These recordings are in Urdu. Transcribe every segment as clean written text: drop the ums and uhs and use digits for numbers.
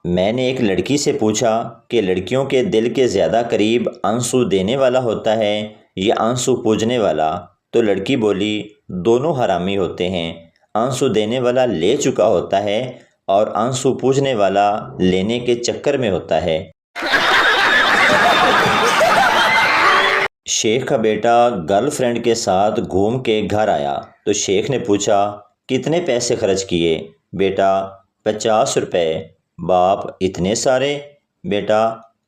میں نے ایک لڑکی سے پوچھا کہ لڑکیوں کے دل کے زیادہ قریب آنسو دینے والا ہوتا ہے یا آنسو پوجنے والا؟ تو لڑکی بولی دونوں حرامی ہوتے ہیں، آنسو دینے والا لے چکا ہوتا ہے اور آنسو پوجنے والا لینے کے چکر میں ہوتا ہے۔ شیخ کا بیٹا گرل فرینڈ کے ساتھ گھوم کے گھر آیا تو شیخ نے پوچھا کتنے پیسے خرچ کیے؟ بیٹا 50 روپے۔ باپ اتنے سارے؟ بیٹا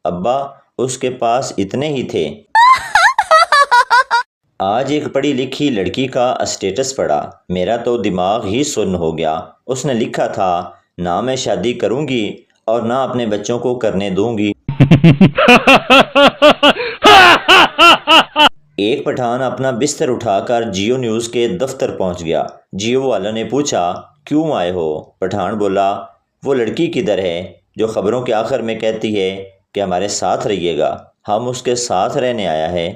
ابا اس کے پاس اتنے ہی تھے۔ آج ایک پڑھی لکھی لڑکی کا اسٹیٹس پڑھا، میرا تو دماغ ہی سن ہو گیا۔ اس نے لکھا تھا نہ میں شادی کروں گی اور نہ اپنے بچوں کو کرنے دوں گی۔ ایک پٹھان اپنا بستر اٹھا کر جیو نیوز کے دفتر پہنچ گیا۔ جیو والوں نے پوچھا کیوں آئے ہو؟ پٹھان بولا وہ لڑکی کدھر ہے جو خبروں کے آخر میں کہتی ہے کہ ہمارے ساتھ رہیے گا؟ ہم اس کے ساتھ رہنے آیا ہے۔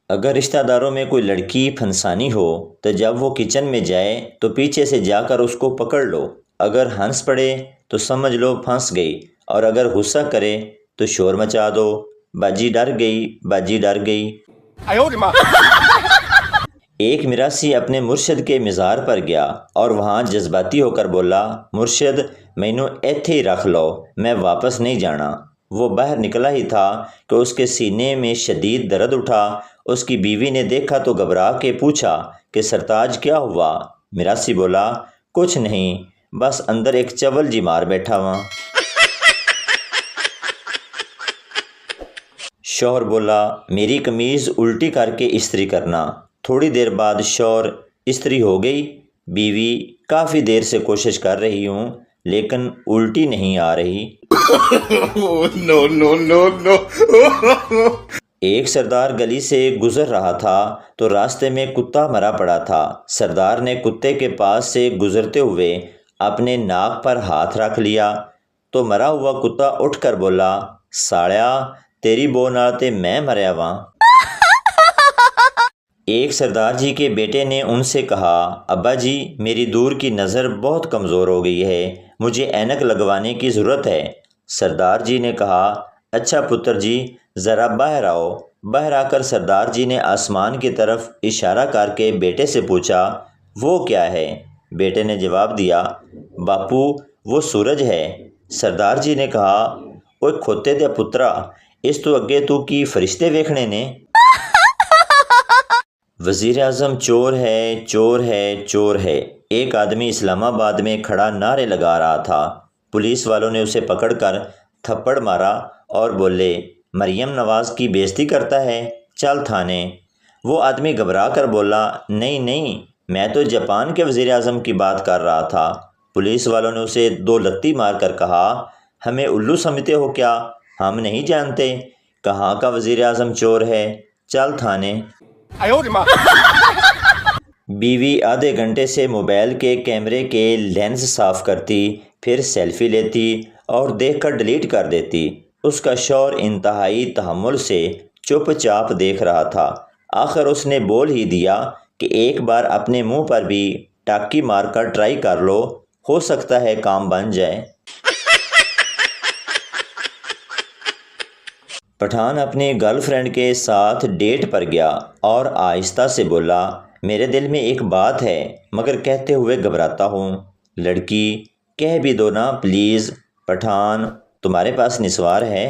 اگر رشتہ داروں میں کوئی لڑکی پھنسانی ہو تو جب وہ کچن میں جائے تو پیچھے سے جا کر اس کو پکڑ لو، اگر ہنس پڑے تو سمجھ لو پھنس گئی، اور اگر غصہ کرے تو شور مچا دو، باجی ڈر گئی، باجی ڈر گئی۔ ایک مراسی اپنے مرشد کے مزار پر گیا اور وہاں جذباتی ہو کر بولا مرشد مینوں ایتھے ہی رکھ لو، میں واپس نہیں جانا۔ وہ باہر نکلا ہی تھا کہ اس کے سینے میں شدید درد اٹھا۔ اس کی بیوی نے دیکھا تو گھبرا کے پوچھا کہ سرتاج کیا ہوا؟ مراسی بولا کچھ نہیں، بس اندر ایک چول جی مار بیٹھا ہوا۔ شوہر بولا میری قمیض الٹی کر کے استری کرنا۔ تھوڑی دیر بعد شوہر استری ہو گئی۔ بیوی کافی دیر سے کوشش کر رہی ہوں لیکن الٹی نہیں آ رہی۔ ایک سردار گلی سے گزر رہا تھا تو راستے میں کتا مرا پڑا تھا۔ سردار نے کتے کے پاس سے گزرتے ہوئے اپنے ناک پر ہاتھ رکھ لیا تو مرا ہوا کتا اٹھ کر بولا ساڑیا تیری بو نال تے میں مریا واں۔ ایک سردار جی کے بیٹے نے ان سے کہا ابا جی میری دور کی نظر بہت کمزور ہو گئی ہے، مجھے اینک لگوانے کی ضرورت ہے۔ سردار جی نے کہا اچھا پتر جی ذرا باہر آؤ۔ باہر آ کر سردار جی نے آسمان کی طرف اشارہ کر کے بیٹے سے پوچھا وہ کیا ہے؟ بیٹے نے جواب دیا باپو وہ سورج ہے۔ سردار جی نے کہا اوے کھوتے دے پترا اس تو اگے تو کی فرشتے ویکھنے نے۔ وزیر اعظم چور ہے چور ہے چور ہے۔ ایک آدمی اسلام آباد میں کھڑا نعرے لگا رہا تھا۔ پولیس والوں نے اسے پکڑ کر تھپڑ مارا اور بولے مریم نواز کی بے عزتی کرتا ہے، چل تھانے۔ وہ آدمی گھبرا کر بولا نہیں نہیں میں تو جاپان کے وزیر اعظم کی بات کر رہا تھا۔ پولیس والوں نے اسے 2 لتی مار کر کہا ہمیں الو سمجھتے ہو کیا؟ ہم نہیں جانتے کہاں کا وزیر اعظم چور ہے، چل تھانے۔ بیوی آدھے گھنٹے سے موبائل کے کیمرے کے لینس صاف کرتی، پھر سیلفی لیتی اور دیکھ کر ڈیلیٹ کر دیتی۔ اس کا شوہر انتہائی تحمل سے چپ چاپ دیکھ رہا تھا۔ آخر اس نے بول ہی دیا کہ ایک بار اپنے منہ پر بھی ٹاکی مار کر ٹرائی کر لو، ہو سکتا ہے کام بن جائے۔ پٹھان اپنی گرل فرینڈ کے ساتھ ڈیٹ پر گیا اور آہستہ سے بولا میرے دل میں ایک بات ہے مگر کہتے ہوئے گھبراتا ہوں۔ لڑکی کہہ بھی دو نا پلیز۔ پٹھان تمہارے پاس نسوار ہے؟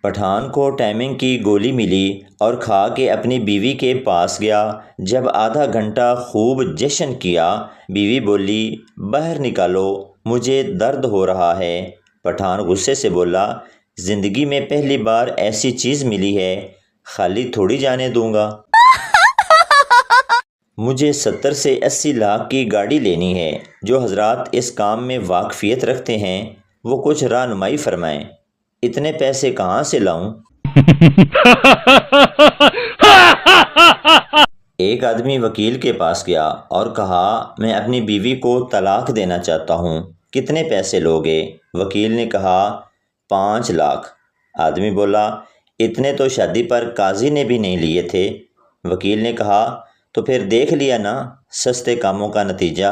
پٹھان کو ٹائمنگ کی گولی ملی اور کھا کے اپنی بیوی کے پاس گیا۔ جب آدھا گھنٹہ خوب جشن کیا بیوی بولی باہر نکالو مجھے درد ہو رہا ہے۔ پٹھان غصے سے بولا زندگی میں پہلی بار ایسی چیز ملی ہے، خالی تھوڑی جانے دوں گا۔ مجھے 70 سے 80 لاکھ کی گاڑی لینی ہے۔ جو حضرات اس کام میں واقفیت رکھتے ہیں وہ کچھ رہنمائی فرمائیں، اتنے پیسے کہاں سے لاؤں؟ ایک آدمی وکیل کے پاس گیا اور کہا میں اپنی بیوی کو طلاق دینا چاہتا ہوں، کتنے پیسے لوگے؟ وکیل نے کہا 5 لاکھ۔ آدمی بولا اتنے تو شادی پر قاضی نے بھی نہیں لیے تھے۔ وکیل نے کہا تو پھر دیکھ لیا نا سستے کاموں کا نتیجہ۔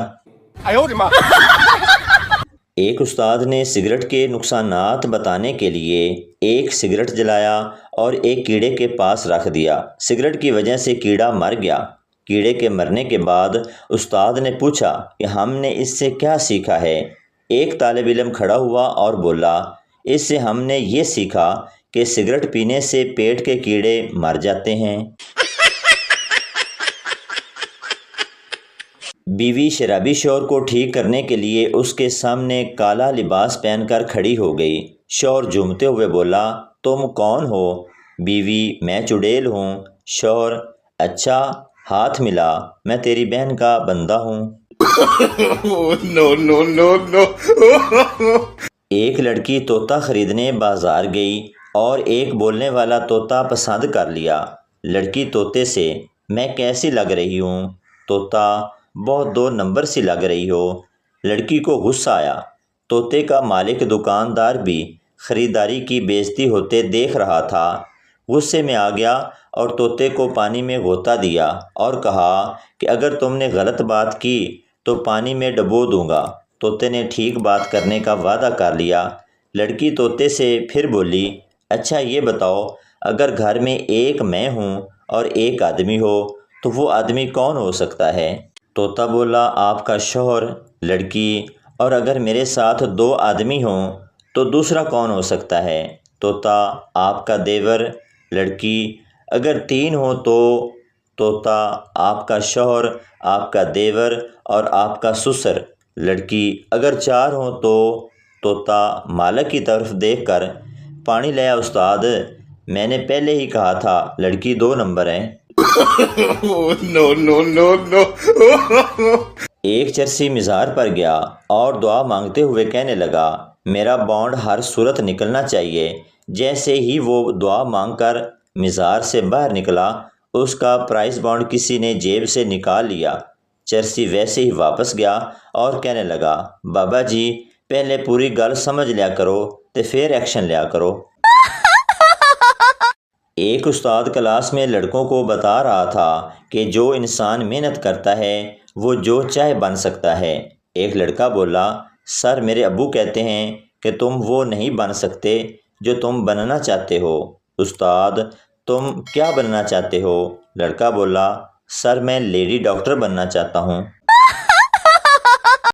ایک استاد نے سگریٹ کے نقصانات بتانے کے لیے ایک سگریٹ جلایا اور ایک کیڑے کے پاس رکھ دیا۔ سگریٹ کی وجہ سے کیڑا مر گیا۔ کیڑے کے مرنے کے بعد استاد نے پوچھا کہ ہم نے اس سے کیا سیکھا ہے؟ ایک طالب علم کھڑا ہوا اور بولا، اس سے ہم نے یہ سیکھا کہ سگریٹ پینے سے پیٹ کے کیڑے مر جاتے ہیں۔ بیوی شرابی شوہر کو ٹھیک کرنے کے لیے اس کے سامنے کالا لباس پہن کر کھڑی ہو گئی۔ شوہر جھومتے ہوئے بولا، تم کون ہو؟ بیوی، میں چڑیل ہوں۔ شوہر، اچھا، ہاتھ ملا، میں تیری بہن کا بندہ ہوں۔ ایک لڑکی طوطا خریدنے بازار گئی اور ایک بولنے والا طوطا پسند کر لیا۔ لڑکی طوطے سے، میں کیسی لگ رہی ہوں؟ طوطا، بہت 2 نمبر سی لگ رہی ہو۔ لڑکی کو غصہ آیا۔ طوطے کا مالک دکاندار بھی خریداری کی بےعزتی ہوتے دیکھ رہا تھا۔ غصے میں آ گیا اور طوطے کو پانی میں غوطہ دیا اور کہا کہ اگر تم نے غلط بات کی تو پانی میں ڈبو دوں گا۔ طوطے نے ٹھیک بات کرنے کا وعدہ کر لیا۔ لڑکی طوطے سے پھر بولی، اچھا یہ بتاؤ، اگر گھر میں ایک میں ہوں اور ایک آدمی ہو تو وہ آدمی کون ہو سکتا ہے؟ طوطا بولا، آپ کا شوہر۔ لڑکی، اور اگر میرے ساتھ 2 آدمی ہوں تو دوسرا کون ہو سکتا ہے؟ طوطا، آپ کا دیور۔ لڑکی، اگر 3 ہوں تو؟ طوطا، آپ کا شوہر، آپ کا دیور اور آپ کا سسر۔ لڑکی، اگر 4 ہوں تو؟ طوطا مالک کی طرف دیکھ کر، پانی لیا استاد، میں نے پہلے ہی کہا تھا لڑکی 2 نمبر ہے۔ ایک چرسی مزار پر گیا اور دعا مانگتے ہوئے کہنے لگا، میرا بانڈ ہر صورت نکلنا چاہیے۔ جیسے ہی وہ دعا مانگ کر مزار سے باہر نکلا، اس کا پرائز بانڈ کسی نے جیب سے نکال لیا۔ چرسی ویسے ہی واپس گیا اور کہنے لگا، بابا جی پہلے پوری گل سمجھ لیا کرو تے پھر ایکشن لیا کرو۔ ایک استاد کلاس میں لڑکوں کو بتا رہا تھا کہ جو انسان محنت کرتا ہے وہ جو چاہے بن سکتا ہے۔ ایک لڑکا بولا، سر میرے ابو کہتے ہیں کہ تم وہ نہیں بن سکتے جو تم بننا چاہتے ہو۔ استاد، تم کیا بننا چاہتے ہو؟ لڑکا بولا، سر میں لیڈی ڈاکٹر بننا چاہتا ہوں۔